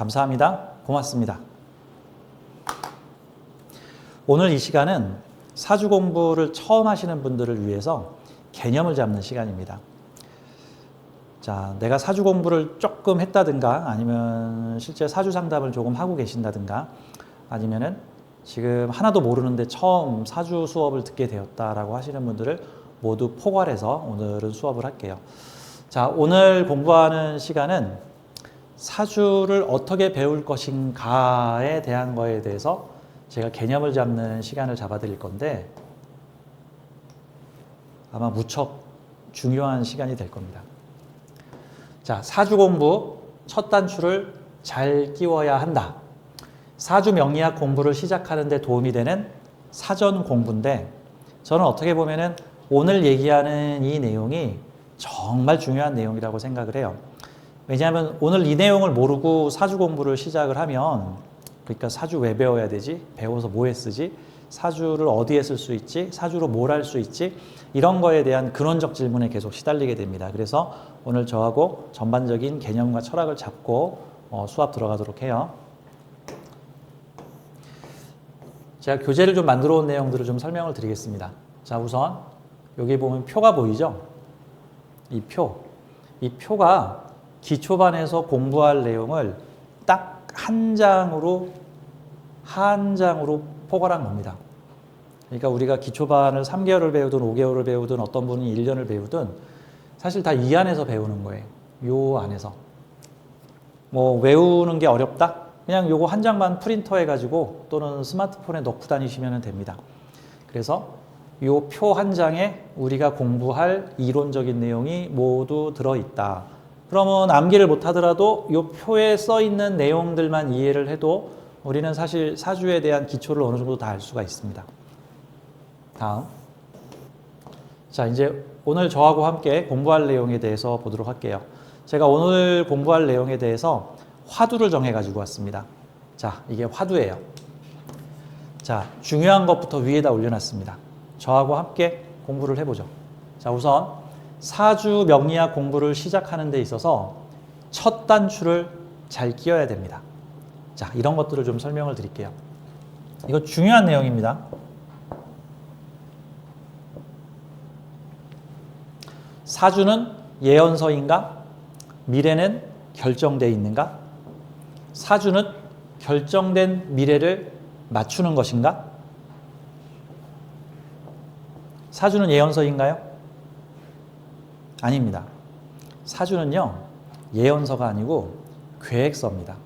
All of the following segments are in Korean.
감사합니다. 고맙습니다. 오늘 이 시간은 사주 공부를 처음 하시는 분들을 위해서 개념을 잡는 시간입니다. 자, 내가 사주 공부를 조금 했다든가 아니면 실제 사주 상담을 조금 하고 계신다든가 아니면은 지금 하나도 모르는데 처음 사주 수업을 듣게 되었다라고 하시는 분들을 모두 포괄해서 오늘은 수업을 할게요. 자, 오늘 공부하는 시간은 사주를 어떻게 배울 것인가에 대한 거에 대해서 제가 개념을 잡는 시간을 잡아 드릴 건데 아마 무척 중요한 시간이 될 겁니다. 자, 사주 공부 첫 단추를 잘 끼워야 한다. 사주 명리학 공부를 시작하는 데 도움이 되는 사전 공부인데 저는 어떻게 보면은 오늘 얘기하는 이 내용이 정말 중요한 내용이라고 생각을 해요. 왜냐하면 오늘 이 내용을 모르고 사주 공부를 시작을 하면 그러니까 사주 왜 배워야 되지? 배워서 뭐에 쓰지? 사주를 어디에 쓸 수 있지? 사주로 뭘 할 수 있지? 이런 거에 대한 근원적 질문에 계속 시달리게 됩니다. 그래서 오늘 저하고 전반적인 개념과 철학을 잡고 수업 들어가도록 해요. 제가 교재를 좀 만들어 온 내용들을 좀 설명을 드리겠습니다. 자, 우선 여기 보면 표가 보이죠? 이 표가 기초반에서 공부할 내용을 딱 한 장으로 포괄한 겁니다. 그러니까 우리가 기초반을 3개월을 배우든 5개월을 배우든 어떤 분이 1년을 배우든 사실 다 이 안에서 배우는 거예요. 요 안에서. 뭐 외우는 게 어렵다? 그냥 요거 한 장만 프린터 해가지고 또는 스마트폰에 넣고 다니시면 됩니다. 그래서 요 표 한 장에 우리가 공부할 이론적인 내용이 모두 들어있다. 그러면 암기를 못하더라도 이 표에 써 있는 내용들만 이해를 해도 우리는 사실 사주에 대한 기초를 어느 정도 다 알 수가 있습니다. 다음. 자, 이제 오늘 저하고 함께 공부할 내용에 대해서 보도록 할게요. 제가 오늘 공부할 내용에 대해서 화두를 정해가지고 왔습니다. 자, 이게 화두예요. 자, 중요한 것부터 위에다 올려놨습니다. 저하고 함께 공부를 해보죠. 자, 우선 사주 명리학 공부를 시작하는 데 있어서 첫 단추를 잘 끼워야 됩니다. 자, 이런 것들을 좀 설명을 드릴게요. 이거 중요한 내용입니다. 사주는 예언서인가? 미래는 결정되어 있는가? 사주는 결정된 미래를 맞추는 것인가? 사주는 예언서인가요? 아닙니다. 사주는요, 예언서가 아니고 계획서입니다.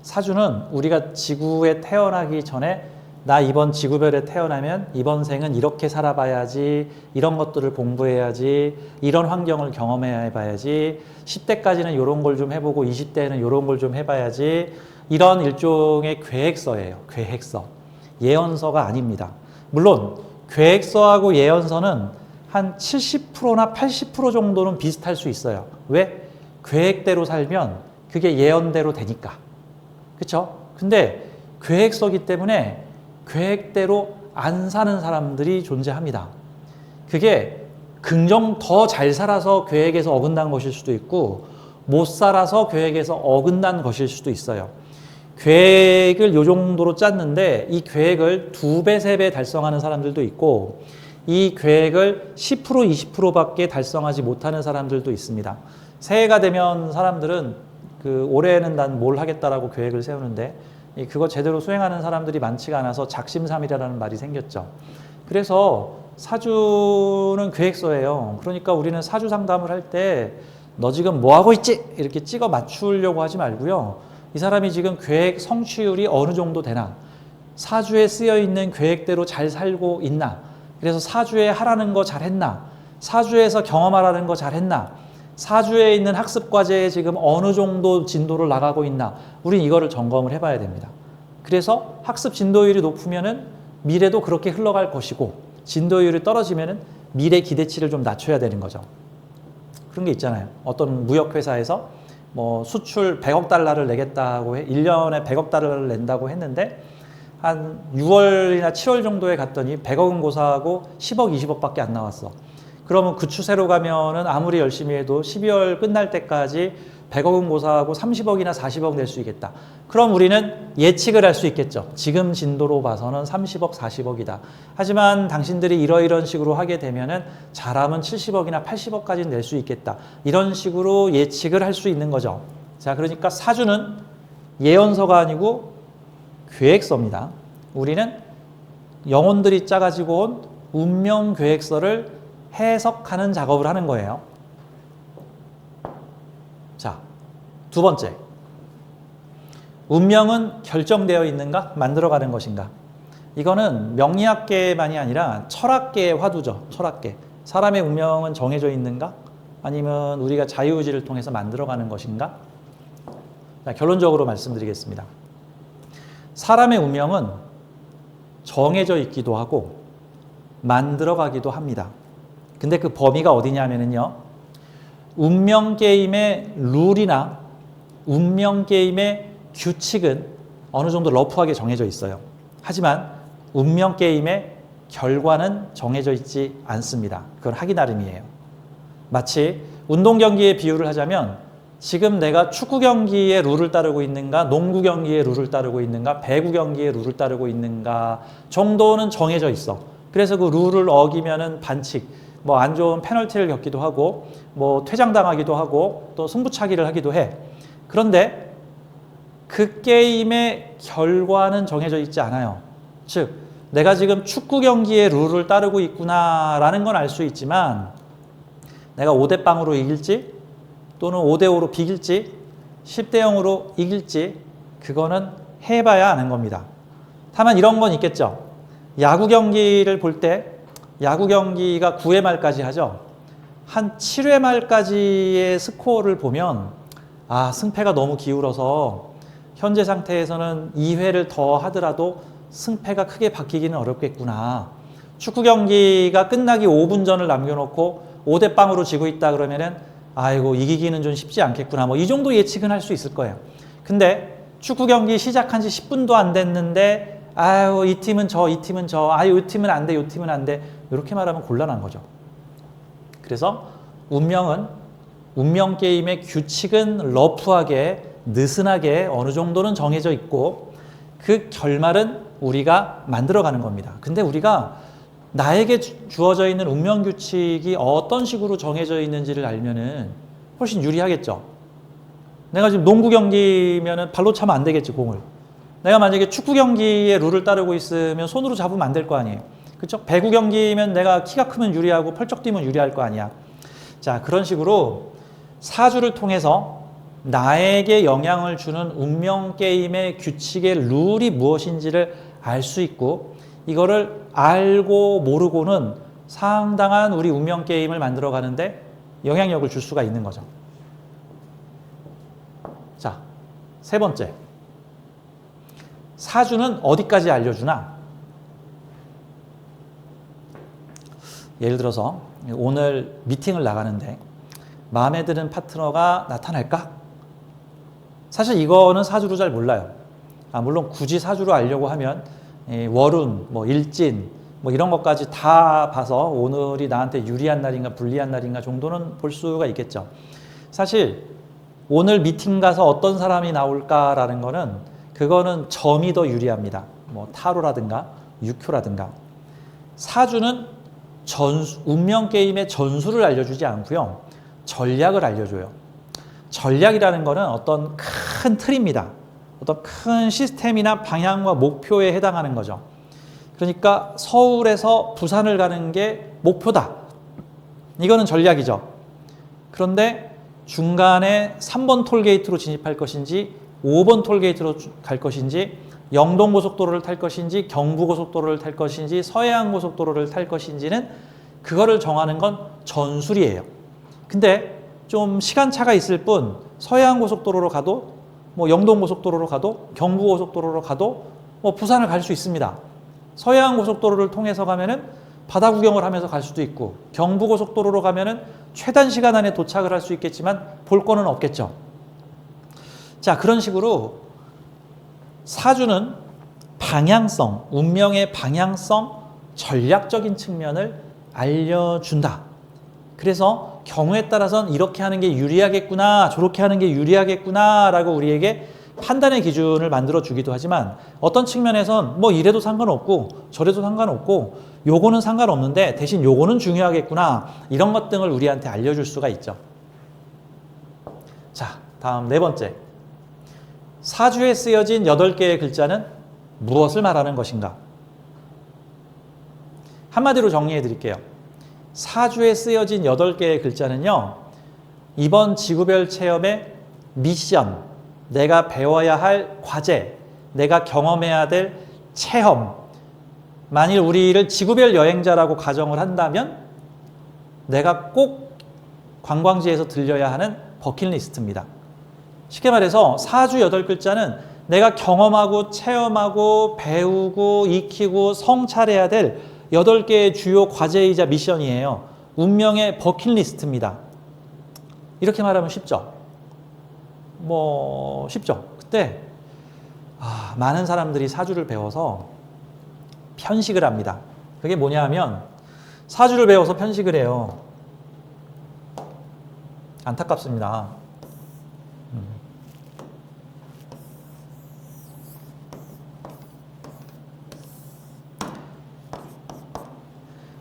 사주는 우리가 지구에 태어나기 전에 나 이번 지구별에 태어나면 이번 생은 이렇게 살아봐야지, 이런 것들을 공부해야지, 이런 환경을 경험해 봐야지, 10대까지는 이런 걸 좀 해보고 20대에는 이런 걸 좀 해봐야지, 이런 일종의 계획서예요. 계획서. 예언서가 아닙니다. 물론 계획서하고 예언서는 한 70%나 80% 정도는 비슷할 수 있어요. 왜? 계획대로 살면 그게 예언대로 되니까. 그렇죠? 근데 계획서기 때문에 계획대로 안 사는 사람들이 존재합니다. 그게 더 잘 살아서 계획에서 어긋난 것일 수도 있고 못 살아서 계획에서 어긋난 것일 수도 있어요. 계획을 요 정도로 짰는데 이 계획을 2배, 3배 달성하는 사람들도 있고 이 계획을 10%, 20%밖에 달성하지 못하는 사람들도 있습니다. 새해가 되면 사람들은 올해는 난 뭘 하겠다라고 계획을 세우는데 그거 제대로 수행하는 사람들이 많지가 않아서 작심삼일이라는 말이 생겼죠. 그래서 사주는 계획서예요. 그러니까 우리는 사주 상담을 할 때 너 지금 뭐 하고 있지? 이렇게 찍어 맞추려고 하지 말고요. 이 사람이 지금 계획 성취율이 어느 정도 되나? 사주에 쓰여 있는 계획대로 잘 살고 있나? 그래서 사주에 하라는 거 잘했나? 사주에서 경험하라는 거 잘했나? 사주에 있는 학습 과제에 지금 어느 정도 진도를 나가고 있나? 우린 이거를 점검을 해봐야 됩니다. 그래서 학습 진도율이 높으면은 미래도 그렇게 흘러갈 것이고 진도율이 떨어지면은 미래 기대치를 좀 낮춰야 되는 거죠. 그런 게 있잖아요. 어떤 무역회사에서 뭐 수출 100억 달러를 내겠다고 1년에 100억 달러를 낸다고 했는데 한 6월이나 7월 정도에 갔더니 100억은 고사하고 10억, 20억밖에 안 나왔어. 그러면 그 추세로 가면은 아무리 열심히 해도 12월 끝날 때까지 100억은 고사하고 30억이나 40억 낼 수 있겠다. 그럼 우리는 예측을 할 수 있겠죠. 지금 진도로 봐서는 30억, 40억이다. 하지만 당신들이 이러이런 식으로 하게 되면은 잘하면 70억이나 80억까지 낼 수 있겠다. 이런 식으로 예측을 할 수 있는 거죠. 자, 그러니까 사주는 예언서가 아니고 계획서입니다. 우리는 영혼들이 짜가지고 온 운명 계획서를 해석하는 작업을 하는 거예요. 자, 두 번째. 운명은 결정되어 있는가? 만들어가는 것인가? 이거는 명리학계만이 아니라 철학계의 화두죠. 철학계. 사람의 운명은 정해져 있는가? 아니면 우리가 자유의지를 통해서 만들어가는 것인가? 자, 결론적으로 말씀드리겠습니다. 사람의 운명은 정해져 있기도 하고 만들어가기도 합니다. 근데 그 범위가 어디냐면요. 운명 게임의 룰이나 운명 게임의 규칙은 어느 정도 러프하게 정해져 있어요. 하지만 운명 게임의 결과는 정해져 있지 않습니다. 그건 하기 나름이에요. 마치 운동 경기의 비유를 하자면 지금 내가 축구 경기의 룰을 따르고 있는가, 농구 경기의 룰을 따르고 있는가, 배구 경기의 룰을 따르고 있는가 정도는 정해져 있어. 그래서 그 룰을 어기면은 반칙, 뭐 안 좋은 페널티를 겪기도 하고, 뭐 퇴장당하기도 하고, 또 승부차기를 하기도 해. 그런데 그 게임의 결과는 정해져 있지 않아요. 즉, 내가 지금 축구 경기의 룰을 따르고 있구나라는 건 알 수 있지만 내가 5대 0으로 이길지 또는 5대 5로 비길지 10대 0으로 이길지 그거는 해봐야 아는 겁니다. 다만 이런 건 있겠죠. 야구 경기를 볼 때 야구 경기가 9회 말까지 하죠. 한 7회 말까지의 스코어를 보면 아, 승패가 너무 기울어서 현재 상태에서는 2회를 더 하더라도 승패가 크게 바뀌기는 어렵겠구나. 축구 경기가 끝나기 5분 전을 남겨놓고 5대 0으로 지고 있다 그러면은 아이고 이기기는 좀 쉽지 않겠구나. 뭐 이 정도 예측은 할 수 있을 거예요. 근데 축구 경기 시작한 지 10분도 안 됐는데 아유 이 팀은 저, 이 팀은 저, 아유 이 팀은 안 돼, 이 팀은 안 돼. 이렇게 말하면 곤란한 거죠. 그래서 운명은 운명 게임의 규칙은 러프하게 느슨하게 어느 정도는 정해져 있고 그 결말은 우리가 만들어가는 겁니다. 근데 우리가 나에게 주어져 있는 운명 규칙이 어떤 식으로 정해져 있는지를 알면은 훨씬 유리하겠죠. 내가 지금 농구 경기면은 발로 차면 안 되겠지, 공을. 내가 만약에 축구 경기의 룰을 따르고 있으면 손으로 잡으면 안 될 거 아니에요. 그렇죠? 배구 경기면 내가 키가 크면 유리하고 펄쩍 뛰면 유리할 거 아니야. 자, 그런 식으로 사주를 통해서 나에게 영향을 주는 운명 게임의 규칙의 룰이 무엇인지를 알 수 있고 이거를 알고 모르고는 상당한 우리 운명 게임을 만들어 가는데 영향력을 줄 수가 있는 거죠. 자, 세 번째. 사주는 어디까지 알려주나? 예를 들어서 오늘 미팅을 나가는데 마음에 드는 파트너가 나타날까? 사실 이거는 사주로 잘 몰라요. 물론 굳이 사주로 알려고 하면 월운, 뭐 일진, 뭐 이런 것까지 다 봐서 오늘이 나한테 유리한 날인가 불리한 날인가 정도는 볼 수가 있겠죠. 사실 오늘 미팅 가서 어떤 사람이 나올까라는 거는 그거는 점이 더 유리합니다. 뭐 타로라든가 육효라든가. 사주는 운명 게임의 전술을 알려주지 않고요. 전략을 알려줘요. 전략이라는 거는 어떤 큰 틀입니다. 어떤 큰 시스템이나 방향과 목표에 해당하는 거죠. 그러니까 서울에서 부산을 가는 게 목표다. 이거는 전략이죠. 그런데 중간에 3번 톨게이트로 진입할 것인지 5번 톨게이트로 갈 것인지 영동고속도로를 탈 것인지 경부고속도로를 탈 것인지 서해안고속도로를 탈 것인지는 그거를 정하는 건 전술이에요. 근데 좀 시간차가 있을 뿐 서해안고속도로로 가도 뭐 영동고속도로로 가도 경부고속도로로 가도 뭐 부산을 갈 수 있습니다. 서해안고속도로를 통해서 가면은 바다 구경을 하면서 갈 수도 있고 경부고속도로로 가면은 최단 시간 안에 도착을 할 수 있겠지만 볼 거는 없겠죠. 자, 그런 식으로 사주는 방향성, 운명의 방향성, 전략적인 측면을 알려준다. 그래서 경우에 따라서는 이렇게 하는 게 유리하겠구나, 저렇게 하는 게 유리하겠구나 라고 우리에게 판단의 기준을 만들어 주기도 하지만 어떤 측면에선 뭐 이래도 상관없고 저래도 상관없고 요거는 상관없는데 대신 요거는 중요하겠구나, 이런 것 등을 우리한테 알려줄 수가 있죠. 자, 다음 네 번째. 사주에 쓰여진 8개의 글자는 무엇을 말하는 것인가? 한마디로 정리해 드릴게요. 사주에 쓰여진 8개의 글자는요, 이번 지구별 체험의 미션, 내가 배워야 할 과제, 내가 경험해야 될 체험, 만일 우리를 지구별 여행자라고 가정을 한다면 내가 꼭 관광지에서 들려야 하는 버킷리스트입니다. 쉽게 말해서 사주 8글자는 내가 경험하고 체험하고 배우고 익히고 성찰해야 될 8개의 주요 과제이자 미션이에요. 운명의 버킷리스트입니다. 이렇게 말하면 쉽죠? 쉽죠. 그때 많은 사람들이 사주를 배워서 편식을 합니다. 그게 뭐냐 하면 사주를 배워서 편식을 해요. 안타깝습니다.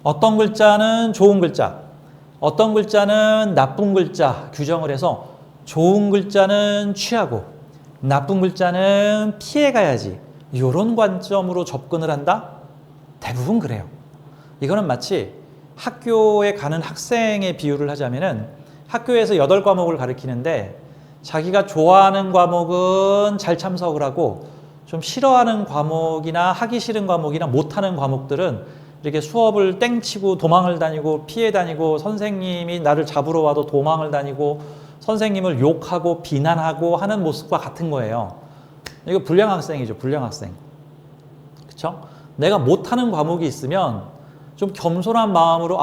어떤 글자는 좋은 글자, 어떤 글자는 나쁜 글자 규정을 해서 좋은 글자는 취하고 나쁜 글자는 피해가야지, 이런 관점으로 접근을 한다? 대부분 그래요. 이거는 마치 학교에 가는 학생의 비유를 하자면은 학교에서 8과목을 가르치는데 자기가 좋아하는 과목은 잘 참석을 하고 좀 싫어하는 과목이나 하기 싫은 과목이나 못하는 과목들은 이렇게 수업을 땡치고 도망을 다니고 피해 다니고 선생님이 나를 잡으러 와도 도망을 다니고 선생님을 욕하고 비난하고 하는 모습과 같은 거예요. 이거 불량 학생이죠. 불량 학생. 그쵸? 내가 못하는 과목이 있으면 좀 겸손한 마음으로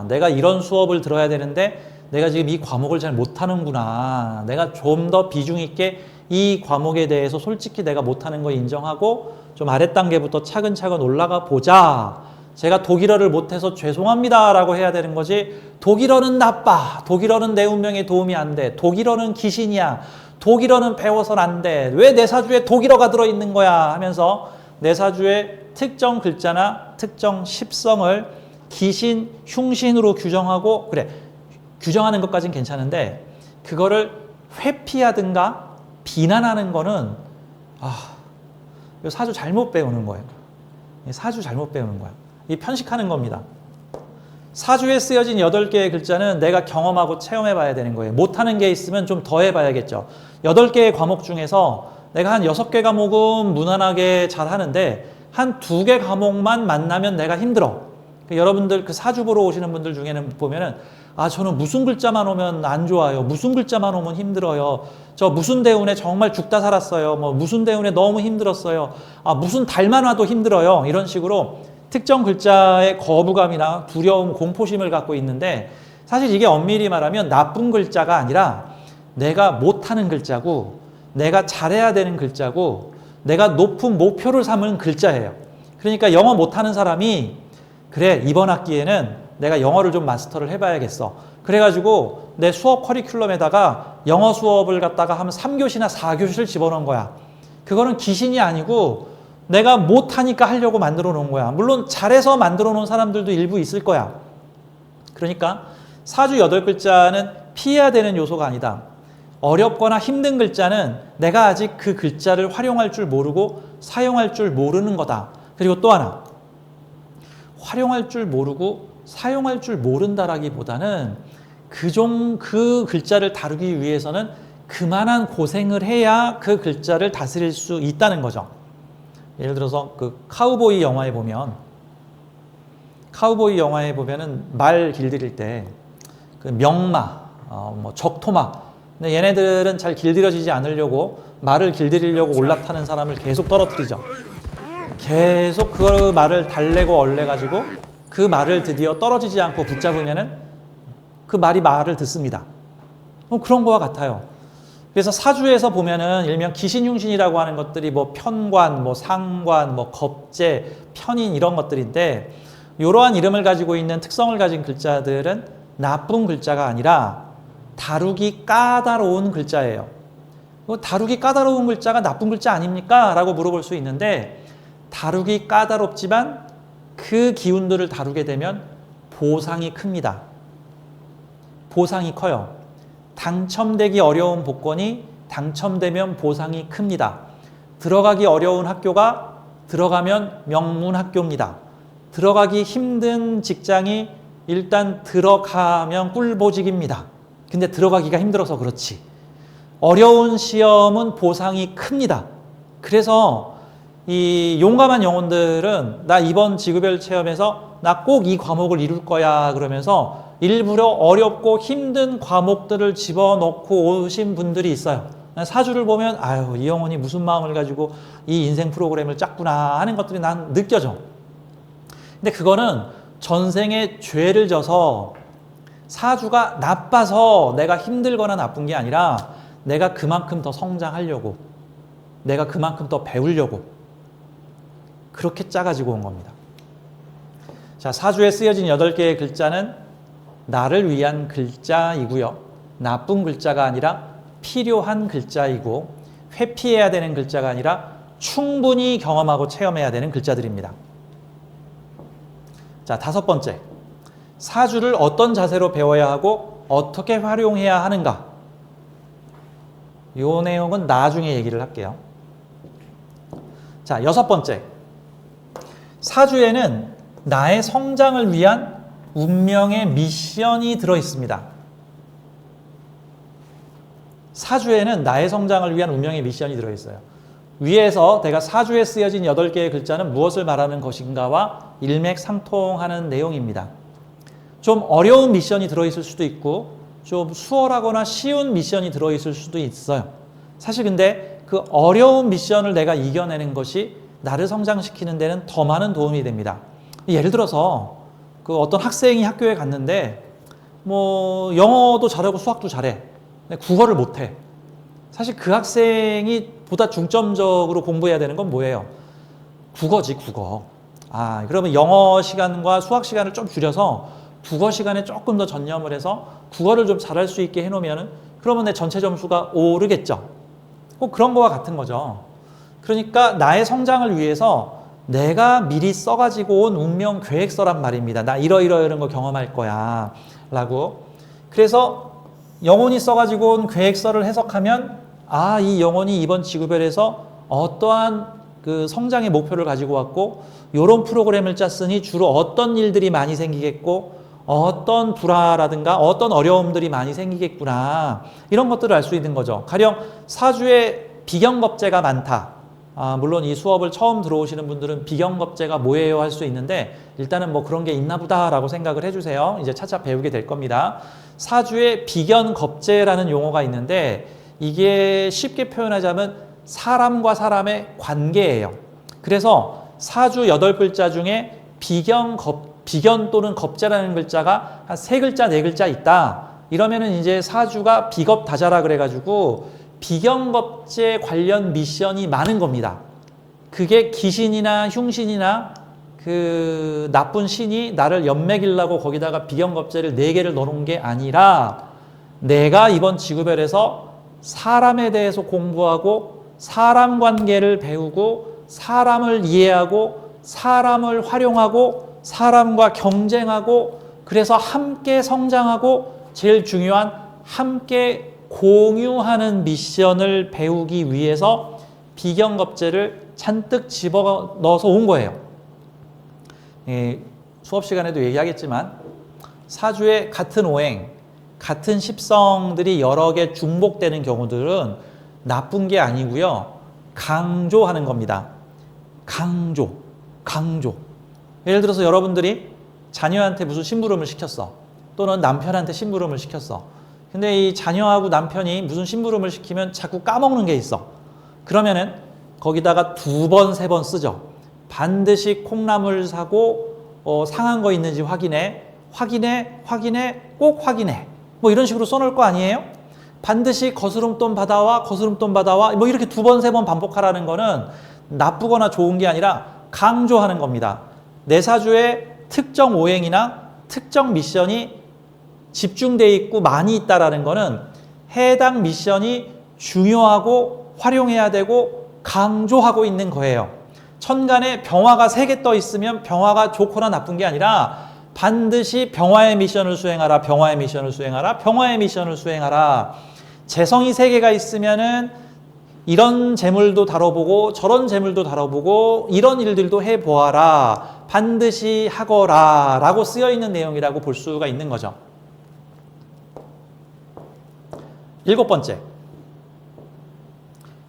내가 이런 수업을 들어야 되는데 내가 지금 이 과목을 잘 못하는구나. 내가 좀 더 비중 있게 이 과목에 대해서 솔직히 내가 못하는 거 인정하고 좀 아랫단계부터 차근차근 올라가 보자. 제가 독일어를 못해서 죄송합니다 라고 해야 되는 거지, 독일어는 나빠, 독일어는 내 운명에 도움이 안 돼, 독일어는 귀신이야, 독일어는 배워선 안 돼, 왜 내 사주에 독일어가 들어있는 거야 하면서 내 사주의 특정 글자나 특정 십성을 기신, 흉신으로 규정하고, 그래, 규정하는 것까진 괜찮은데 그거를 회피하든가 비난하는 거는 이거 사주 잘못 배우는 거예요. 사주 잘못 배우는 거야. 이 편식하는 겁니다. 사주에 쓰여진 8개의 글자는 내가 경험하고 체험해 봐야 되는 거예요. 못하는 게 있으면 좀 더 해봐야겠죠. 8개의 과목 중에서 내가 한 6개 과목은 무난하게 잘 하는데 한 2개 과목만 만나면 내가 힘들어. 여러분들 그 사주 보러 오시는 분들 중에는 보면은 저는 무슨 글자만 오면 안 좋아요. 무슨 글자만 오면 힘들어요. 저 무슨 대운에 정말 죽다 살았어요. 무슨 대운에 너무 힘들었어요. 무슨 달만 와도 힘들어요. 이런 식으로 특정 글자의 거부감이나 두려움, 공포심을 갖고 있는데 사실 이게 엄밀히 말하면 나쁜 글자가 아니라 내가 못하는 글자고 내가 잘해야 되는 글자고 내가 높은 목표를 삼은 글자예요. 그러니까 영어 못하는 사람이 그래, 이번 학기에는 내가 영어를 좀 마스터를 해봐야겠어. 그래가지고 내 수업 커리큘럼에다가 영어 수업을 갖다가 하면 3교시나 4교시를 집어넣은 거야. 그거는 귀신이 아니고 내가 못하니까 하려고 만들어 놓은 거야. 물론 잘해서 만들어 놓은 사람들도 일부 있을 거야. 그러니까 사주 8글자는 피해야 되는 요소가 아니다. 어렵거나 힘든 글자는 내가 아직 그 글자를 활용할 줄 모르고 사용할 줄 모르는 거다. 그리고 또 하나, 활용할 줄 모르고 사용할 줄 모른다라기보다는 그 글자를 다루기 위해서는 그만한 고생을 해야 그 글자를 다스릴 수 있다는 거죠. 예를 들어서 그 카우보이 영화에 보면은 말 길들일 때 그 명마, 적토마, 근데 얘네들은 잘 길들여지지 않으려고 말을 길들이려고 올라타는 사람을 계속 떨어뜨리죠. 계속 그 말을 달래고 얼래가지고 그 말을 드디어 떨어지지 않고 붙잡으면은 그 말을 듣습니다. 그런 거와 같아요. 그래서 사주에서 보면은 일명 기신흉신이라고 하는 것들이 편관, 상관, 겁재, 편인 이런 것들인데 이러한 이름을 가지고 있는 특성을 가진 글자들은 나쁜 글자가 아니라 다루기 까다로운 글자예요. 다루기 까다로운 글자가 나쁜 글자 아닙니까? 라고 물어볼 수 있는데, 다루기 까다롭지만 그 기운들을 다루게 되면 보상이 큽니다. 보상이 커요. 당첨되기 어려운 복권이 당첨되면 보상이 큽니다. 들어가기 어려운 학교가 들어가면 명문 학교입니다. 들어가기 힘든 직장이 일단 들어가면 꿀보직입니다. 근데 들어가기가 힘들어서 그렇지. 어려운 시험은 보상이 큽니다. 그래서 이 용감한 영혼들은 나 이번 지구별 체험에서 나 꼭 이 과목을 이룰 거야 그러면서 일부러 어렵고 힘든 과목들을 집어넣고 오신 분들이 있어요. 사주를 보면 아유, 이 영혼이 무슨 마음을 가지고 이 인생 프로그램을 짰구나 하는 것들이 난 느껴져. 근데 그거는 전생에 죄를 져서 사주가 나빠서 내가 힘들거나 나쁜 게 아니라 내가 그만큼 더 성장하려고, 내가 그만큼 더 배우려고 그렇게 짜가지고 온 겁니다. 자, 사주에 쓰여진 8개의 글자는 나를 위한 글자이고요. 나쁜 글자가 아니라 필요한 글자이고, 회피해야 되는 글자가 아니라 충분히 경험하고 체험해야 되는 글자들입니다. 자, 5번째. 사주를 어떤 자세로 배워야 하고 어떻게 활용해야 하는가? 이 내용은 나중에 얘기를 할게요. 자, 6번째. 사주에는 나의 성장을 위한 운명의 미션이 들어있습니다. 사주에는 나의 성장을 위한 운명의 미션이 들어있어요. 위에서 내가 사주에 쓰여진 8개의 글자는 무엇을 말하는 것인가와 일맥상통하는 내용입니다. 좀 어려운 미션이 들어있을 수도 있고 좀 수월하거나 쉬운 미션이 들어있을 수도 있어요. 사실 근데 그 어려운 미션을 내가 이겨내는 것이 나를 성장시키는 데는 더 많은 도움이 됩니다. 예를 들어서 그 어떤 학생이 학교에 갔는데 뭐 영어도 잘하고 수학도 잘해. 근데 국어를 못해. 사실 그 학생이 보다 중점적으로 공부해야 되는 건 뭐예요? 국어지, 국어. 아, 그러면 영어 시간과 수학 시간을 좀 줄여서 국어 시간에 조금 더 전념을 해서 국어를 좀 잘할 수 있게 해놓으면 그러면 내 전체 점수가 오르겠죠. 꼭 그런 거와 같은 거죠. 그러니까 나의 성장을 위해서 내가 미리 써가지고 온 운명 계획서란 말입니다. 나 이런 거 경험할 거야 라고. 그래서 영혼이 써가지고 온 계획서를 해석하면 아, 이 영혼이 이번 지구별에서 어떠한 그 성장의 목표를 가지고 왔고 이런 프로그램을 짰으니 주로 어떤 일들이 많이 생기겠고 어떤 불화라든가 어떤 어려움들이 많이 생기겠구나 이런 것들을 알 수 있는 거죠. 가령 사주에 비경겁제가 많다. 아, 물론 이 수업을 처음 들어오시는 분들은 비경겁제가 뭐예요 할 수 있는데 일단은 뭐 그런 게 있나 보다라고 생각을 해주세요. 이제 차차 배우게 될 겁니다. 사주에 비견겁제라는 용어가 있는데 이게 쉽게 표현하자면 사람과 사람의 관계예요. 그래서 사주 8글자 중에 비견 또는 겁제라는 글자가 한 3글자, 4글자 있다. 이러면은 이제 사주가 비겁다자라 그래가지고 비견겁제 관련 미션이 많은 겁니다. 그게 귀신이나 흉신이나 그 나쁜 신이 나를 연맥이려고 거기다가 비견겁제를 4개를 넣어놓은 게 아니라 내가 이번 지구별에서 사람에 대해서 공부하고 사람 관계를 배우고 사람을 이해하고 사람을 활용하고 사람과 경쟁하고 그래서 함께 성장하고 제일 중요한 함께 공유하는 미션을 배우기 위해서 비견겁제를 잔뜩 집어넣어서 온 거예요. 수업 시간에도 얘기하겠지만 사주에 같은 오행, 같은 십성들이 여러 개 중복되는 경우들은 나쁜 게 아니고요. 강조하는 겁니다. 강조. 예를 들어서 여러분들이 자녀한테 무슨 심부름을 시켰어. 또는 남편한테 심부름을 시켰어. 근데 이 자녀하고 남편이 무슨 심부름을 시키면 자꾸 까먹는 게 있어. 그러면은 거기다가 2번, 3번 쓰죠. 반드시 콩나물 사고 상한 거 있는지 확인해. 꼭 확인해. 뭐 이런 식으로 써놓을 거 아니에요? 반드시 거스름돈 받아와 뭐 이렇게 2번, 3번 반복하라는 거는 나쁘거나 좋은 게 아니라 강조하는 겁니다. 내 사주에 특정 오행이나 특정 미션이 집중돼 있고 많이 있다라는 거는 해당 미션이 중요하고 활용해야 되고 강조하고 있는 거예요. 천간에 병화가 3개 떠 있으면 병화가 좋거나 나쁜 게 아니라 반드시 병화의 미션을 수행하라, 병화의 미션을 수행하라, 병화의 미션을 수행하라. 재성이 3개가 있으면은 이런 재물도 다뤄보고 저런 재물도 다뤄보고 이런 일들도 해보아라, 반드시 하거라 라고 쓰여있는 내용이라고 볼 수가 있는 거죠. 7번째,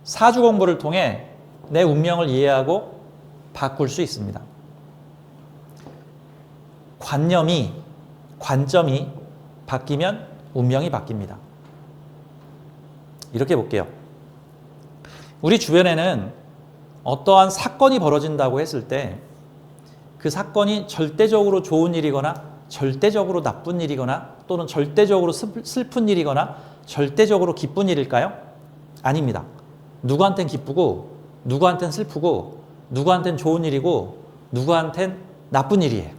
사주 공부를 통해 내 운명을 이해하고 바꿀 수 있습니다. 관점이 바뀌면 운명이 바뀝니다. 이렇게 볼게요. 우리 주변에는 어떠한 사건이 벌어진다고 했을 때 그 사건이 절대적으로 좋은 일이거나 절대적으로 나쁜 일이거나 또는 절대적으로 슬픈 일이거나 절대적으로 기쁜 일일까요? 아닙니다. 누구한텐 기쁘고 누구한텐 슬프고 누구한텐 좋은 일이고 누구한텐 나쁜 일이에요.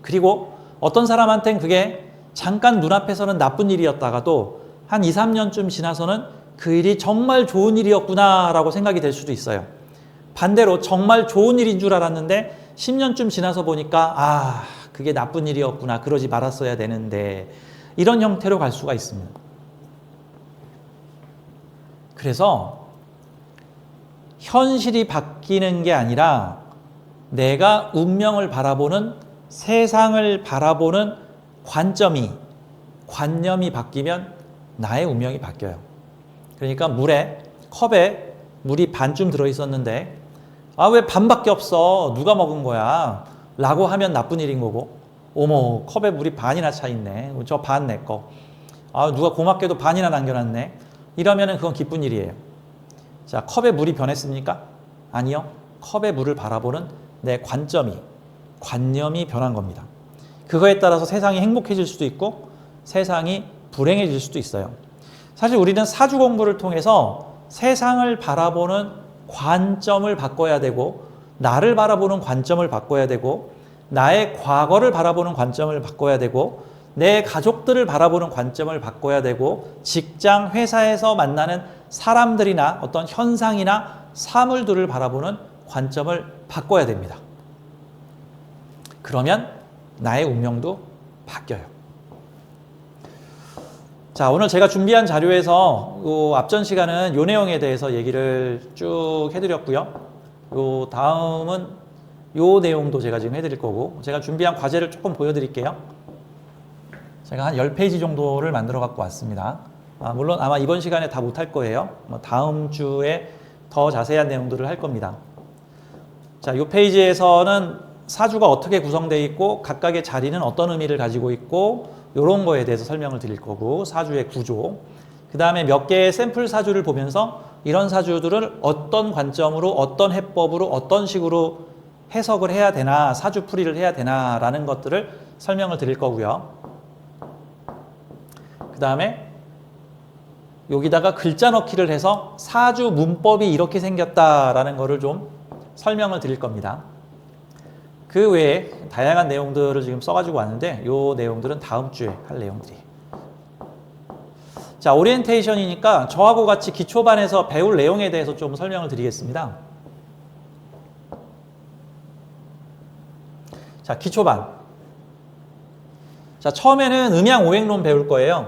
그리고 어떤 사람한텐 그게 잠깐 눈앞에서는 나쁜 일이었다가도 한 2, 3년쯤 지나서는 그 일이 정말 좋은 일이었구나 라고 생각이 될 수도 있어요. 반대로 정말 좋은 일인 줄 알았는데 10년쯤 지나서 보니까 그게 나쁜 일이었구나, 그러지 말았어야 되는데, 이런 형태로 갈 수가 있습니다. 그래서 현실이 바뀌는 게 아니라 내가 운명을 바라보는, 세상을 바라보는 관념이 바뀌면 나의 운명이 바뀌어요. 그러니까 컵에 물이 반쯤 들어있었는데 왜 반밖에 없어? 누가 먹은 거야? 라고 하면 나쁜 일인 거고, 어머, 컵에 물이 반이나 차 있네. 저 반 내 거. 누가 고맙게도 반이나 남겨놨네. 이러면은 그건 기쁜 일이에요. 자, 컵에 물이 변했습니까? 아니요. 컵에 물을 바라보는 내 관념이 변한 겁니다. 그거에 따라서 세상이 행복해질 수도 있고 세상이 불행해질 수도 있어요. 사실 우리는 사주 공부를 통해서 세상을 바라보는 관점을 바꿔야 되고, 나를 바라보는 관점을 바꿔야 되고, 나의 과거를 바라보는 관점을 바꿔야 되고, 내 가족들을 바라보는 관점을 바꿔야 되고, 직장, 회사에서 만나는 사람들이나 어떤 현상이나 사물들을 바라보는 관점을 바꿔야 됩니다. 그러면 나의 운명도 바뀌어요. 자, 오늘 제가 준비한 자료에서 앞전 시간은 요 내용에 대해서 얘기를 쭉 해드렸고요. 다음은 요 내용도 제가 지금 해드릴 거고, 제가 준비한 과제를 조금 보여드릴게요. 제가 한 10페이지 정도를 만들어 갖고 왔습니다. 물론 아마 이번 시간에 다 못할 거예요. 다음 주에 더 자세한 내용들을 할 겁니다. 자, 요 페이지에서는 사주가 어떻게 구성되어 있고 각각의 자리는 어떤 의미를 가지고 있고 이런 거에 대해서 설명을 드릴 거고, 사주의 구조, 그 다음에 몇 개의 샘플 사주를 보면서 이런 사주들을 어떤 관점으로, 어떤 해법으로, 어떤 식으로 해석을 해야 되나, 사주 풀이를 해야 되나 라는 것들을 설명을 드릴 거고요. 그 다음에 여기다가 글자 넣기를 해서 사주 문법이 이렇게 생겼다라는 거를 좀 설명을 드릴 겁니다. 그 외에 다양한 내용들을 지금 써가지고 왔는데 이 내용들은 다음 주에 할 내용들이에요. 자, 오리엔테이션이니까 저하고 같이 기초반에서 배울 내용에 대해서 좀 설명을 드리겠습니다. 자, 기초반. 자, 처음에는 음양오행론 배울 거예요.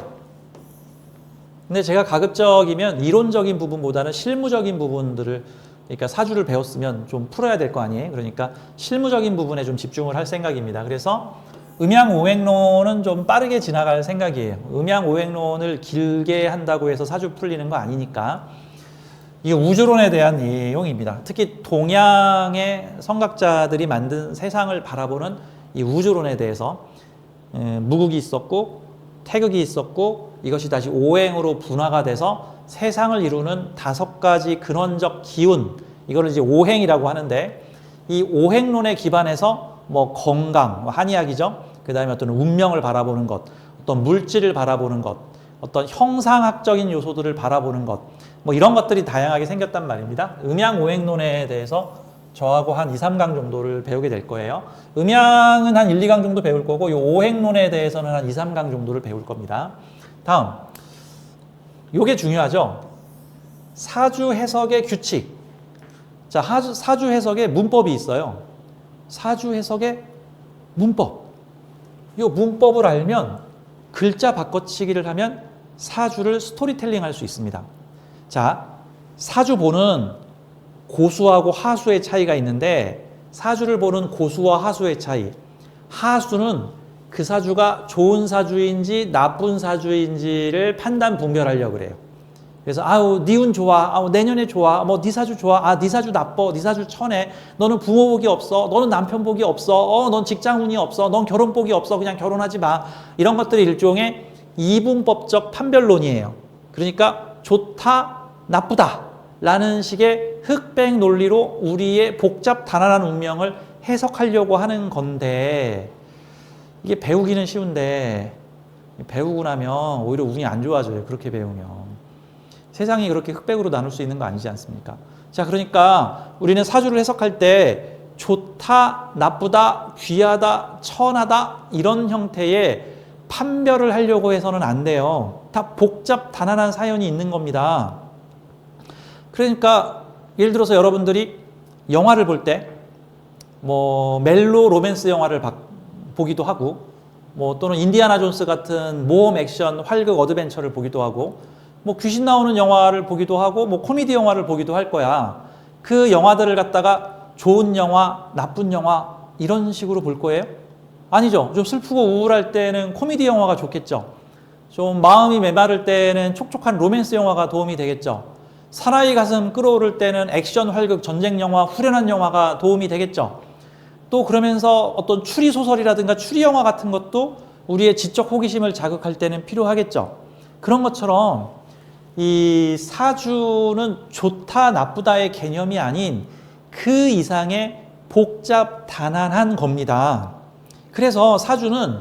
근데 제가 가급적이면 이론적인 부분보다는 실무적인 부분들을, 그러니까 사주를 배웠으면 좀 풀어야 될 거 아니에요. 그러니까 실무적인 부분에 좀 집중을 할 생각입니다. 그래서 음양오행론은 좀 빠르게 지나갈 생각이에요. 음양오행론을 길게 한다고 해서 사주 풀리는 거 아니니까. 이게 우주론에 대한 내용입니다. 특히 동양의 성각자들이 만든 세상을 바라보는 이 우주론에 대해서 무극이 있었고 태극이 있었고 이것이 다시 오행으로 분화가 돼서 세상을 이루는 5가지 근원적 기운, 이거를 이제 오행이라고 하는데, 이 오행론에 기반해서 뭐 건강, 한의학이죠. 그 다음에 어떤 운명을 바라보는 것, 어떤 물질을 바라보는 것, 어떤 형상학적인 요소들을 바라보는 것, 뭐 이런 것들이 다양하게 생겼단 말입니다. 음양오행론에 대해서 저하고 한 2, 3강 정도를 배우게 될 거예요. 음양은 한 1, 2강 정도 배울 거고, 요 오행론에 대해서는 한 2, 3강 정도를 배울 겁니다. 다음, 요게 중요하죠. 사주 해석의 규칙. 자, 사주 해석의 문법이 있어요. 사주 해석의 문법. 요 문법을 알면 글자 바꿔치기를 하면 사주를 스토리텔링 할 수 있습니다. 자, 사주 보는 고수하고 하수의 차이가 있는데, 사주를 보는 고수와 하수의 차이. 하수는 그 사주가 좋은 사주인지 나쁜 사주인지를 판단 분별하려고 그래요. 그래서 아우 네 운 좋아, 아우 내년에 좋아, 뭐 네 사주 좋아, 아 네 사주 나빠, 네 사주 천해, 너는 부모 복이 없어, 너는 남편 복이 없어, 넌 직장 운이 없어, 넌 결혼 복이 없어, 그냥 결혼하지 마. 이런 것들이 일종의 이분법적 판별론이에요. 그러니까 좋다, 나쁘다 라는 식의 흑백 논리로 우리의 복잡 단안한 운명을 해석하려고 하는 건데, 이게 배우기는 쉬운데 배우고 나면 오히려 운이 안 좋아져요. 그렇게 배우면. 세상이 그렇게 흑백으로 나눌 수 있는 거 아니지 않습니까? 자, 그러니까 우리는 사주를 해석할 때 좋다, 나쁘다, 귀하다, 천하다 이런 형태의 판별을 하려고 해서는 안 돼요. 다 복잡 단안한 사연이 있는 겁니다. 그러니까 예를 들어서 여러분들이 영화를 볼 때 뭐 멜로 로맨스 영화를 보기도 하고, 뭐 또는 인디아나 존스 같은 모험 액션 활극 어드벤처를 보기도 하고, 뭐 귀신 나오는 영화를 보기도 하고, 뭐 코미디 영화를 보기도 할 거야. 그 영화들을 갖다가 좋은 영화, 나쁜 영화 이런 식으로 볼 거예요? 아니죠. 좀 슬프고 우울할 때는 코미디 영화가 좋겠죠. 좀 마음이 메마를 때는 촉촉한 로맨스 영화가 도움이 되겠죠. 사나이 가슴 끌어오를 때는 액션 활극 전쟁 영화, 후련한 영화가 도움이 되겠죠. 또 그러면서 어떤 추리 소설이라든가 추리 영화 같은 것도 우리의 지적 호기심을 자극할 때는 필요하겠죠. 그런 것처럼 이 사주는 좋다 나쁘다의 개념이 아닌 그 이상의 복잡 단안한 겁니다. 그래서 사주는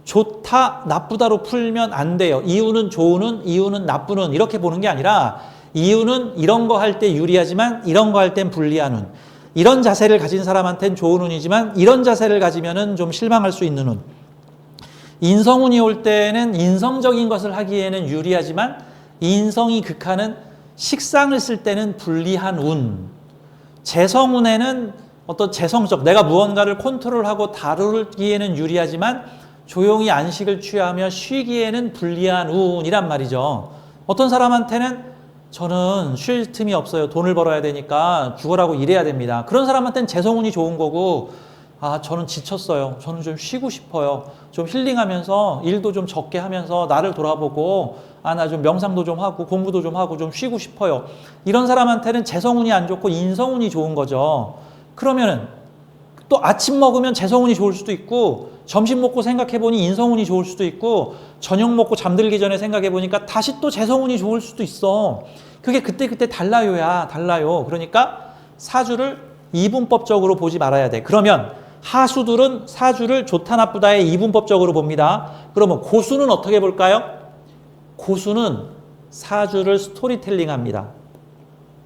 좋다 나쁘다로 풀면 안 돼요. 이유는 좋으는, 이유는 나쁘는 이렇게 보는 게 아니라, 이유는 이런 거 할 때 유리하지만 이런 거 할 땐 불리한 운, 이런 자세를 가진 사람한테는 좋은 운이지만 이런 자세를 가지면은 좀 실망할 수 있는 운, 인성운이 올 때는 인성적인 것을 하기에는 유리하지만 인성이 극하는 식상을 쓸 때는 불리한 운, 재성운에는 어떤 재성적, 내가 무언가를 컨트롤하고 다루기에는 유리하지만 조용히 안식을 취하며 쉬기에는 불리한 운이란 말이죠. 어떤 사람한테는 저는 쉴 틈이 없어요. 돈을 벌어야 되니까 죽어라고 일해야 됩니다. 그런 사람한테는 재성운이 좋은 거고, 저는 지쳤어요. 저는 좀 쉬고 싶어요. 좀 힐링하면서 일도 좀 적게 하면서 나를 돌아보고, 나 좀 명상도 좀 하고 공부도 좀 하고 좀 쉬고 싶어요. 이런 사람한테는 재성운이 안 좋고 인성운이 좋은 거죠. 그러면은 또 아침 먹으면 재성운이 좋을 수도 있고, 점심 먹고 생각해보니 인성운이 좋을 수도 있고, 저녁 먹고 잠들기 전에 생각해보니까 다시 또 재성운이 좋을 수도 있어. 그게 그때그때 달라요. 그러니까 사주를 이분법적으로 보지 말아야 돼. 그러면 하수들은 사주를 좋다 나쁘다의 이분법적으로 봅니다. 그러면 고수는 어떻게 볼까요? 고수는 사주를 스토리텔링 합니다.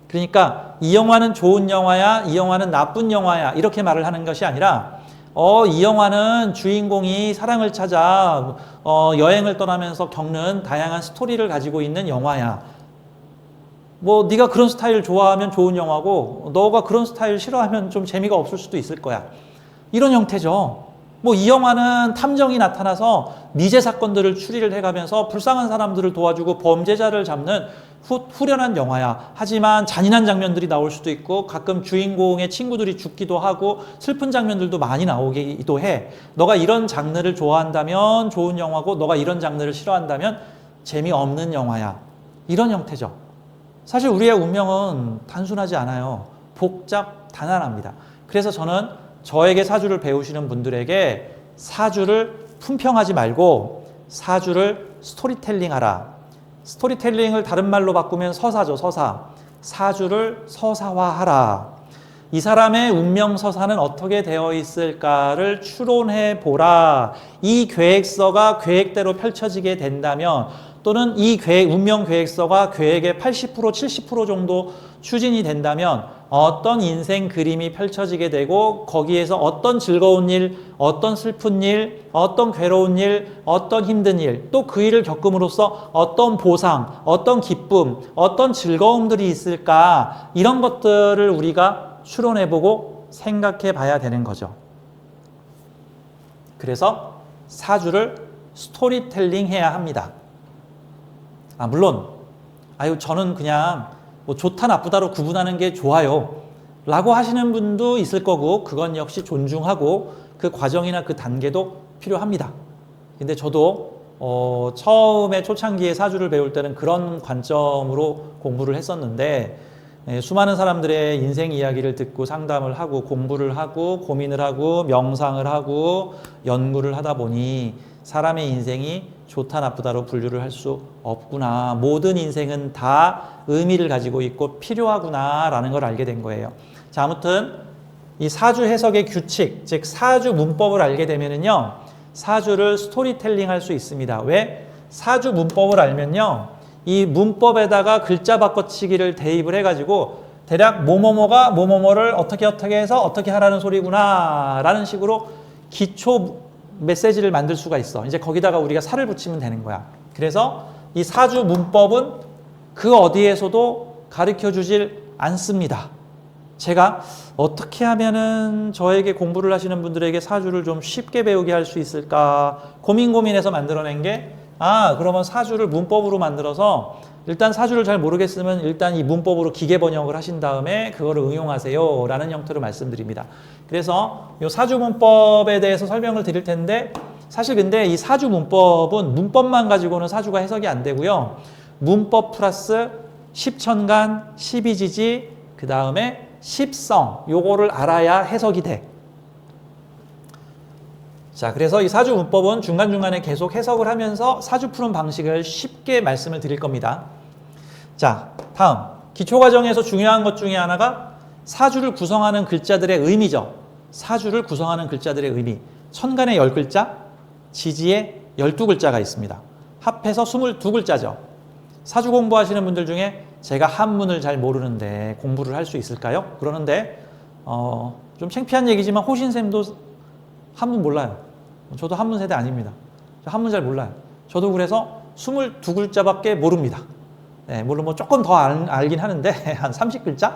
그러니까 이 영화는 좋은 영화야, 이 영화는 나쁜 영화야 이렇게 말을 하는 것이 아니라, 이 영화는 주인공이 사랑을 찾아 여행을 떠나면서 겪는 다양한 스토리를 가지고 있는 영화야. 뭐 네가 그런 스타일 좋아하면 좋은 영화고, 너가 그런 스타일 싫어하면 좀 재미가 없을 수도 있을 거야. 이런 형태죠. 뭐 이 영화는 탐정이 나타나서 미제 사건들을 추리를 해가면서 불쌍한 사람들을 도와주고 범죄자를 잡는 후련한 영화야. 하지만 잔인한 장면들이 나올 수도 있고, 가끔 주인공의 친구들이 죽기도 하고 슬픈 장면들도 많이 나오기도 해. 너가 이런 장르를 좋아한다면 좋은 영화고, 너가 이런 장르를 싫어한다면 재미없는 영화야. 이런 형태죠. 사실 우리의 운명은 단순하지 않아요. 복잡 단안합니다. 그래서 저는 저에게 사주를 배우시는 분들에게 사주를 품평하지 말고 사주를 스토리텔링하라. 스토리텔링을 다른 말로 바꾸면 서사죠, 서사. 사주를 서사화하라. 이 사람의 운명 서사는 어떻게 되어 있을까를 추론해 보라. 이 계획서가 계획대로 펼쳐지게 된다면 또는 이 운명 계획서가 계획의 80%, 70% 정도 추진이 된다면 어떤 인생 그림이 펼쳐지게 되고 거기에서 어떤 즐거운 일, 어떤 슬픈 일, 어떤 괴로운 일, 어떤 힘든 일, 또 그 일을 겪음으로써 어떤 보상, 어떤 기쁨, 어떤 즐거움들이 있을까, 이런 것들을 우리가 추론해보고 생각해 봐야 되는 거죠. 그래서 사주를 스토리텔링 해야 합니다. 물론 저는 그냥 뭐 좋다 나쁘다로 구분하는 게 좋아요 라고 하시는 분도 있을 거고, 그건 역시 존중하고 그 과정이나 그 단계도 필요합니다. 근데 저도 처음에 초창기에 사주를 배울 때는 그런 관점으로 공부를 했었는데, 수많은 사람들의 인생 이야기를 듣고 상담을 하고 공부를 하고 고민을 하고 명상을 하고 연구를 하다 보니 사람의 인생이 좋다 나쁘다로 분류를 할 수 없구나, 모든 인생은 다 의미를 가지고 있고 필요하구나 라는 걸 알게 된 거예요. 자, 아무튼 이 사주 해석의 규칙, 즉 사주 문법을 알게 되면은요, 사주를 스토리텔링 할 수 있습니다. 왜? 사주 문법을 알면요, 이 문법에다가 글자 바꿔치기를 대입을 해가지고 대략 뭐뭐뭐가 뭐뭐뭐를 어떻게 해서 어떻게 하라는 소리구나 라는 식으로 기초 메시지를 만들 수가 있어. 이제 거기다가 우리가 살을 붙이면 되는 거야. 그래서 이 사주 문법은 그 어디에서도 가르쳐 주질 않습니다. 제가 어떻게 하면은 저에게 공부를 하시는 분들에게 사주를 좀 쉽게 배우게 할 수 있을까 고민해서 만들어낸 게, 그러면 사주를 문법으로 만들어서 일단 사주를 잘 모르겠으면 일단 이 문법으로 기계 번역을 하신 다음에 그거를 응용하세요 라는 형태로 말씀드립니다. 그래서 이 사주 문법에 대해서 설명을 드릴 텐데, 사실 근데 이 사주 문법은 문법만 가지고는 사주가 해석이 안 되고요. 문법 플러스 십천간, 십이지지, 그 다음에 십성, 요거를 알아야 해석이 돼. 자, 그래서 이 사주 문법은 중간중간에 계속 해석을 하면서 사주 푸는 방식을 쉽게 말씀을 드릴 겁니다. 자, 다음 기초과정에서 중요한 것 중에 하나가 사주를 구성하는 글자들의 의미죠. 사주를 구성하는 글자들의 의미. 천간에 10글자, 지지에 12글자가 있습니다. 합해서 22글자죠. 사주 공부하시는 분들 중에 제가 한문을 잘 모르는데 공부를 할 수 있을까요? 그러는데 좀 창피한 얘기지만 호신쌤도 한문 몰라요. 저도 한문 세대 아닙니다. 한문 잘 몰라요. 저도 그래서 22글자밖에 모릅니다. 네, 물론 뭐 조금 더 알긴 하는데 한 30글자?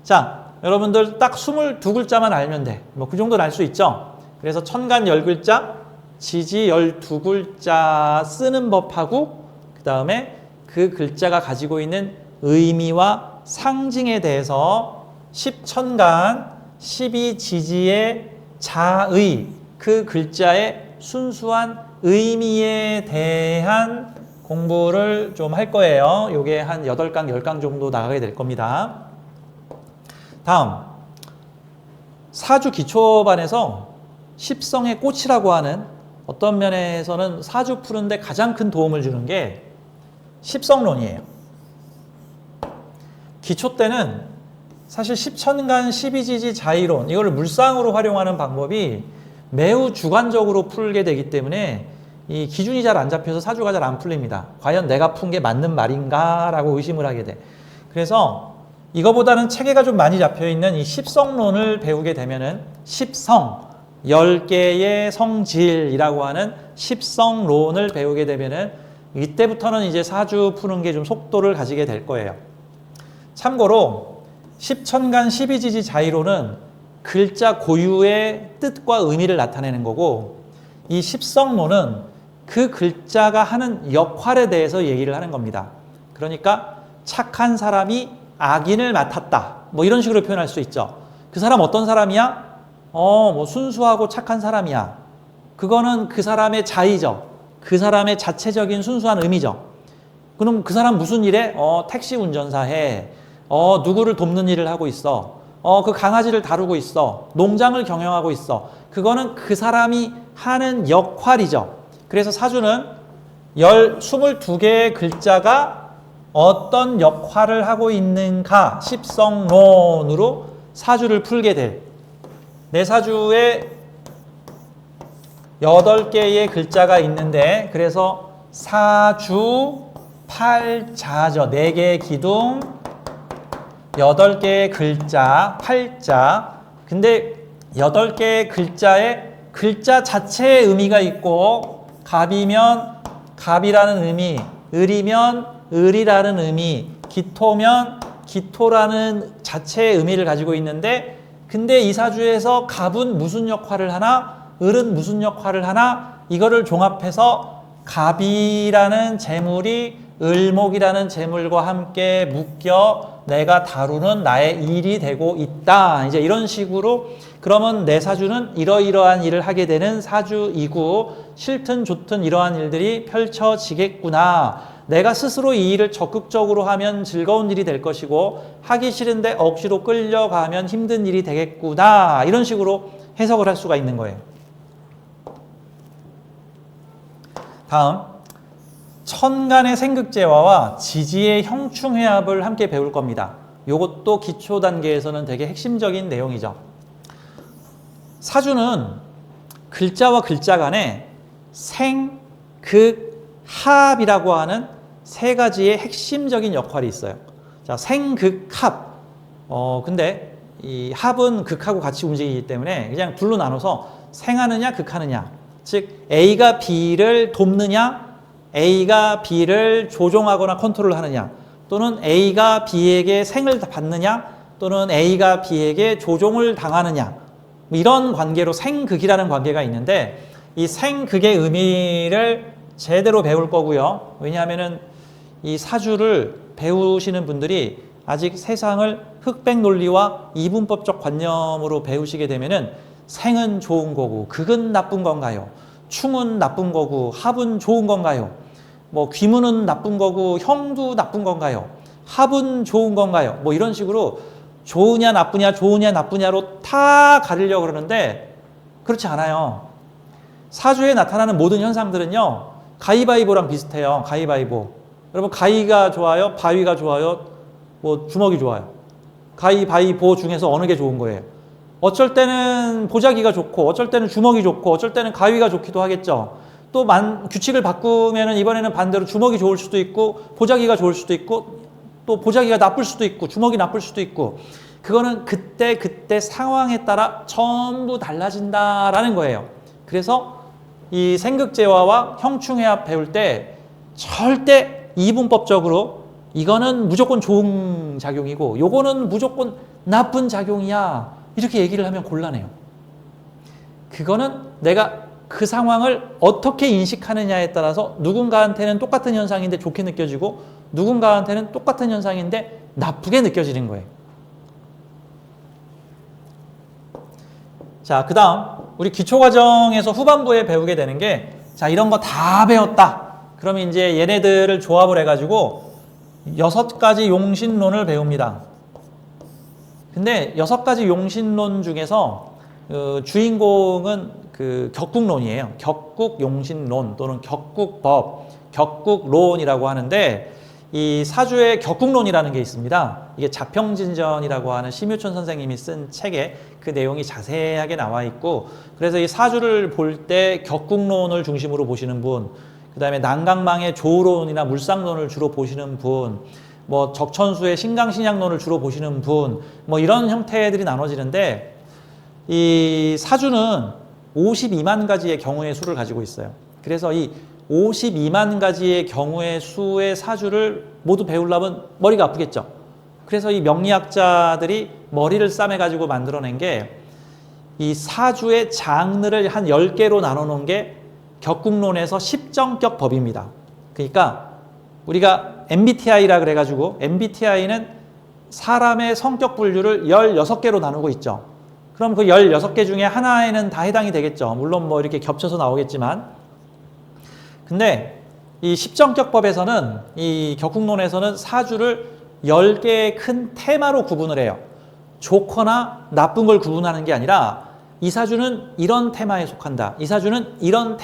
자, 여러분들 딱 22글자만 알면 돼. 뭐 그 정도는 알 수 있죠. 그래서 천간 10글자, 지지 12글자 쓰는 법하고, 그 다음에 그 글자가 가지고 있는 의미와 상징에 대해서 10천간, 12지지의 자의, 그 글자의 순수한 의미에 대한 공부를 좀 할 거예요. 요게 한 8강, 10강 정도 나가게 될 겁니다. 다음, 사주 기초반에서 십성의 꽃이라고 하는, 어떤 면에서는 사주 푸는데 가장 큰 도움을 주는 게 십성론이에요. 기초 때는 사실 십천간, 십이지지 자의론, 이걸 물상으로 활용하는 방법이 매우 주관적으로 풀게 되기 때문에 이 기준이 잘 안 잡혀서 사주가 잘 안 풀립니다. 과연 내가 푼 게 맞는 말인가 라고 의심을 하게 돼. 그래서 이거보다는 체계가 좀 많이 잡혀있는 이 십성론을 배우게 되면은 십성, 10개의 성질이라고 하는 십성론을 배우게 되면은 이때부터는 이제 사주 푸는 게 좀 속도를 가지게 될 거예요. 참고로 십천간, 십이지지 자의론은 글자 고유의 뜻과 의미를 나타내는 거고, 이 십성론은 그 글자가 하는 역할에 대해서 얘기를 하는 겁니다. 그러니까 착한 사람이 악인을 맡았다, 뭐 이런 식으로 표현할 수 있죠. 그 사람 어떤 사람이야? 뭐 순수하고 착한 사람이야. 그거는 그 사람의 자의죠. 그 사람의 자체적인 순수한 의미죠. 그럼 그 사람 무슨 일해? 택시 운전사 해. 누구를 돕는 일을 하고 있어. 그 강아지를 다루고 있어. 농장을 경영하고 있어. 그거는 그 사람이 하는 역할이죠. 그래서 사주는 22개의 글자가 어떤 역할을 하고 있는가, 십성론으로 사주를 풀게 돼. 내 사주에 8개의 글자가 있는데, 그래서 사주 팔자죠. 4개의 기둥, 8개의 글자, 팔자. 근데 8개의 글자에 글자 자체의 의미가 있고, 갑이면 갑이라는 의미, 을이면 을이라는 의미, 기토면 기토라는 자체의 의미를 가지고 있는데, 근데 이 사주에서 갑은 무슨 역할을 하나, 을은 무슨 역할을 하나, 이거를 종합해서 갑이라는 재물이 을목이라는 재물과 함께 묶여 내가 다루는 나의 일이 되고 있다. 이제 이런 식으로, 그러면 내 사주는 이러이러한 일을 하게 되는 사주이고, 싫든 좋든 이러한 일들이 펼쳐지겠구나. 내가 스스로 이 일을 적극적으로 하면 즐거운 일이 될 것이고, 하기 싫은데 억지로 끌려가면 힘든 일이 되겠구나. 이런 식으로 해석을 할 수가 있는 거예요. 다음, 천간의 생극재화와 지지의 형충회합을 함께 배울 겁니다. 이것도 기초 단계에서는 되게 핵심적인 내용이죠. 사주는 글자와 글자 간에 생, 극, 합이라고 하는 3가지의 핵심적인 역할이 있어요. 자, 생, 극, 합. 근데 이 합은 극하고 같이 움직이기 때문에 그냥 둘로 나눠서 생하느냐, 극하느냐. 즉, A가 B를 돕느냐, A가 B를 조종하거나 컨트롤하느냐, 또는 A가 B에게 생을 받느냐, 또는 A가 B에게 조종을 당하느냐. 이런 관계로 생극이라는 관계가 있는데, 이 생극의 의미를 제대로 배울 거고요. 왜냐하면은 이 사주를 배우시는 분들이 아직 세상을 흑백 논리와 이분법적 관념으로 배우시게 되면은 생은 좋은 거고 극은 나쁜 건가요? 충은 나쁜 거고 합은 좋은 건가요? 뭐 귀문은 나쁜 거고 형도 나쁜 건가요? 합은 좋은 건가요? 뭐 이런 식으로 좋으냐 나쁘냐 좋으냐 나쁘냐로 다 가리려고 그러는데, 그렇지 않아요. 사주에 나타나는 모든 현상들은요, 가위바위보랑 비슷해요. 가위바위보. 여러분, 가위가 좋아요? 바위가 좋아요? 뭐 주먹이 좋아요? 가위바위보 중에서 어느 게 좋은 거예요? 어쩔 때는 보자기가 좋고, 어쩔 때는 주먹이 좋고, 어쩔 때는 가위가 좋기도 하겠죠. 또 규칙을 바꾸면은 이번에는 반대로 주먹이 좋을 수도 있고, 보자기가 좋을 수도 있고, 또 보자기가 나쁠 수도 있고, 주먹이 나쁠 수도 있고, 그거는 그때 상황에 따라 전부 달라진다라는 거예요. 그래서 이 생극재화와 형충회합 배울 때 절대 이분법적으로 이거는 무조건 좋은 작용이고 요거는 무조건 나쁜 작용이야, 이렇게 얘기를 하면 곤란해요. 그거는 내가 그 상황을 어떻게 인식하느냐에 따라서 누군가한테는 똑같은 현상인데 좋게 느껴지고, 누군가한테는 똑같은 현상인데 나쁘게 느껴지는 거예요. 자, 그 다음 우리 기초과정에서 후반부에 배우게 되는 게, 자, 이런 거 다 배웠다. 그러면 이제 얘네들을 조합을 해가지고 6가지 용신론을 배웁니다. 근데 6가지 용신론 중에서 주인공은 그 격국론이에요. 격국용신론 또는 격국법, 격국론이라고 하는데, 이 사주의 격국론이라는 게 있습니다. 이게 자평진전이라고 하는 심유천 선생님이 쓴 책에 그 내용이 자세하게 나와 있고, 그래서 이 사주를 볼 때 격국론을 중심으로 보시는 분, 그 다음에 난강망의 조론이나 물상론을 주로 보시는 분, 뭐 적천수의 신강신약론을 주로 보시는 분, 뭐 이런 형태들이 나눠지는데, 이 사주는 52만 가지의 경우의 수를 가지고 있어요. 그래서 이 52만 가지의 경우의 수의 사주를 모두 배우려면 머리가 아프겠죠. 그래서 이 명리학자들이 머리를 싸매가지고 만들어낸 게, 이 사주의 장르를 한 10개로 나눠 놓은 게 격국론에서 십정격 법입니다. 그러니까 우리가 MBTI라 그래가지고, MBTI는 사람의 성격 분류를 16개로 나누고 있죠. 그럼 그 16개 중에 하나에는 다 해당이 되겠죠. 물론 뭐 이렇게 겹쳐서 나오겠지만. 근데 이 십정격법에서는, 이 격국론에서는 사주를 10개의 큰 테마로 구분을 해요. 좋거나 나쁜 걸 구분하는 게 아니라, 이 사주는 이런 테마에 속한다, 이 사주는 이런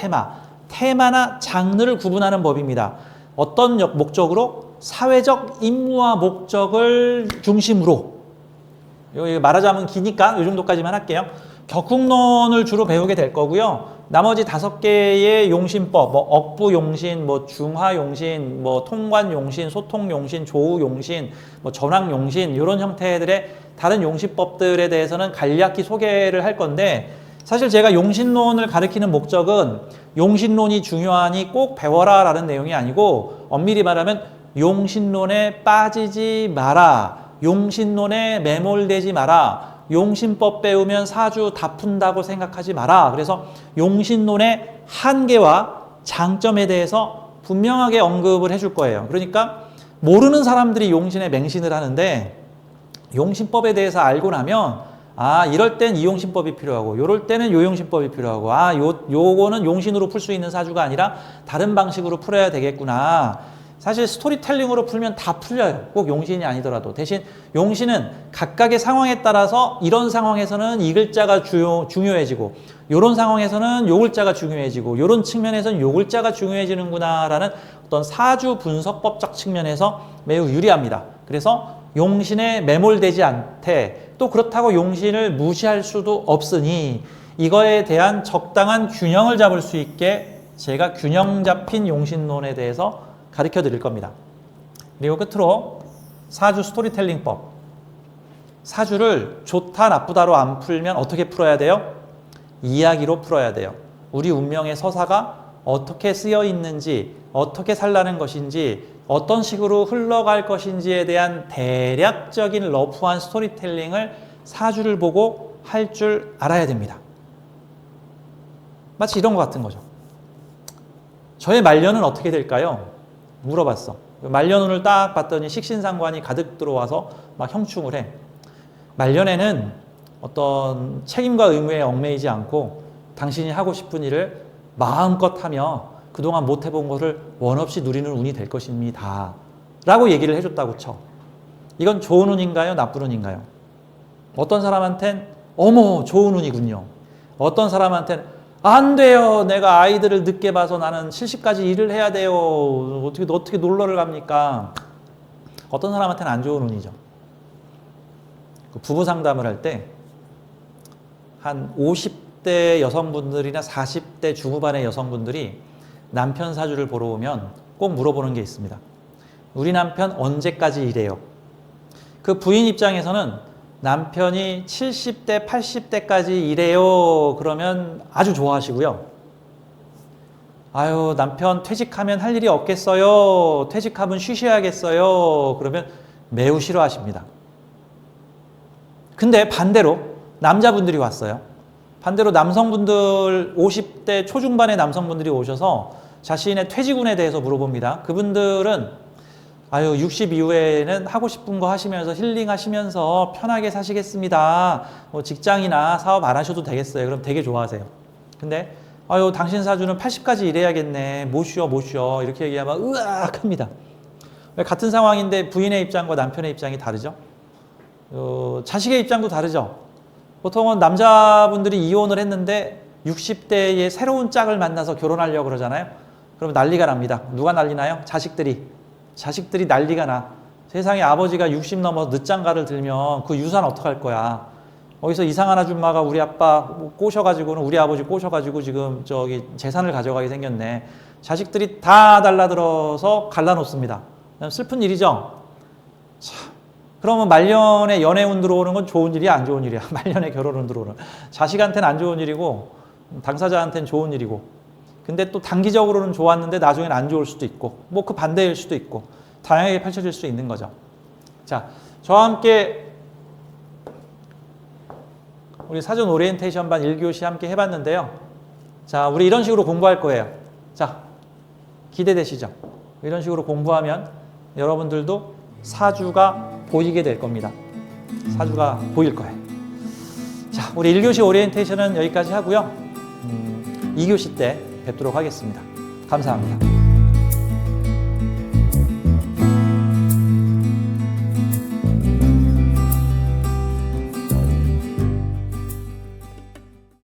테마나 장르를 구분하는 법입니다. 어떤 목적으로? 사회적 임무와 목적을 중심으로. 여기 말하자면 기니까 이 정도까지만 할게요. 격국론을 주로 배우게 될 거고요. 나머지 5개의 용신법, 뭐 억부용신, 뭐 중화용신, 뭐 통관용신, 소통용신, 조우용신, 뭐 전황용신 이런 형태들의 다른 용신법들에 대해서는 간략히 소개를 할 건데 사실 제가 용신론을 가르치는 목적은 용신론이 중요하니 꼭 배워라 라는 내용이 아니고 엄밀히 말하면 용신론에 빠지지 마라, 용신론에 매몰되지 마라, 용신법 배우면 사주 다 푼다고 생각하지 마라. 그래서 용신론의 한계와 장점에 대해서 분명하게 언급을 해줄 거예요. 그러니까 모르는 사람들이 용신에 맹신을 하는데 용신법에 대해서 알고 나면 아 이럴 땐 이 용신법이 필요하고 요럴 때는 요 용신법이 필요하고 아 요거는 용신으로 풀 수 있는 사주가 아니라 다른 방식으로 풀어야 되겠구나. 사실 스토리텔링으로 풀면 다 풀려요. 꼭 용신이 아니더라도. 대신 용신은 각각의 상황에 따라서 이런 상황에서는 이 글자가 중요해지고 이런 상황에서는 요 글자가 중요해지고 이런 측면에서는 요 글자가 중요해지는구나 라는 어떤 사주 분석법적 측면에서 매우 유리합니다. 그래서 용신에 매몰되지 않되 또 그렇다고 용신을 무시할 수도 없으니 이거에 대한 적당한 균형을 잡을 수 있게 제가 균형 잡힌 용신론에 대해서 가르쳐 드릴 겁니다. 그리고 끝으로 사주 스토리텔링법. 사주를 좋다 나쁘다로 안 풀면 어떻게 풀어야 돼요? 이야기로 풀어야 돼요. 우리 운명의 서사가 어떻게 쓰여 있는지, 어떻게 살라는 것인지, 어떤 식으로 흘러갈 것인지에 대한 대략적인 러프한 스토리텔링을 사주를 보고 할 줄 알아야 됩니다. 마치 이런 것 같은 거죠. 저의 말년은 어떻게 될까요? 물어봤어. 말년운을 딱 봤더니 식신상관이 가득 들어와서 막 형충을 해. 말년에는 어떤 책임과 의무에 얽매이지 않고 당신이 하고 싶은 일을 마음껏 하며 그동안 못 해본 것을 원 없이 누리는 운이 될 것입니다. 라고 얘기를 해줬다고 쳐. 이건 좋은 운인가요? 나쁜 운인가요? 어떤 사람한텐 어머 좋은 운이군요. 어떤 사람한텐 안 돼요. 내가 아이들을 늦게 봐서 나는 70까지 일을 해야 돼요. 어떻게 놀러를 갑니까? 어떤 사람한테는 안 좋은 운이죠. 부부 상담을 할 때 한 50대 여성분들이나 40대 중후반의 여성분들이 남편 사주를 보러 오면 꼭 물어보는 게 있습니다. 우리 남편 언제까지 일해요? 그 부인 입장에서는 남편이 70대, 80대까지 일해요. 그러면 아주 좋아하시고요. 아유, 남편 퇴직하면 할 일이 없겠어요. 퇴직하면 쉬셔야겠어요. 그러면 매우 싫어하십니다. 근데 반대로 남자분들이 왔어요. 반대로 남성분들 50대 초중반의 남성분들이 오셔서 자신의 퇴직운에 대해서 물어봅니다. 그분들은 아유 60 이후에는 하고 싶은 거 하시면서 힐링하시면서 편하게 사시겠습니다. 뭐 직장이나 사업 안 하셔도 되겠어요. 그럼 되게 좋아하세요. 근데 아유 당신 사주는 80까지 일해야겠네. 못 쉬어 이렇게 얘기하면 으악 합니다. 같은 상황인데 부인의 입장과 남편의 입장이 다르죠. 자식의 입장도 다르죠. 보통은 남자분들이 이혼을 했는데 60대의 새로운 짝을 만나서 결혼하려고 그러잖아요. 그러면 난리가 납니다. 누가 난리나요? 자식들이 난리가 나. 세상에 아버지가 60 넘어 늦장가를 들면 그 유산 어떡할 거야. 어디서 이상한 아줌마가 우리 아빠 꼬셔가지고는 우리 아버지 꼬셔가지고 지금 저기 재산을 가져가게 생겼네. 자식들이 다 달라들어서 갈라놓습니다. 슬픈 일이죠. 참. 그러면 말년에 연애운 들어오는 건 좋은 일이야, 안 좋은 일이야? 말년에 결혼운 들어오는. 자식한테는 안 좋은 일이고 당사자한테는 좋은 일이고. 근데 또 단기적으로는 좋았는데 나중에는 안 좋을 수도 있고 뭐 그 반대일 수도 있고 다양하게 펼쳐질 수 있는 거죠. 자, 저와 함께 우리 사전 오리엔테이션 반 1교시 함께 해봤는데요. 자, 우리 이런 식으로 공부할 거예요. 자, 기대되시죠? 이런 식으로 공부하면 여러분들도 사주가 보이게 될 겁니다. 사주가 보일 거예요. 자, 우리 1교시 오리엔테이션은 여기까지 하고요. 2교시 때 뵙도록 하겠습니다. 감사합니다.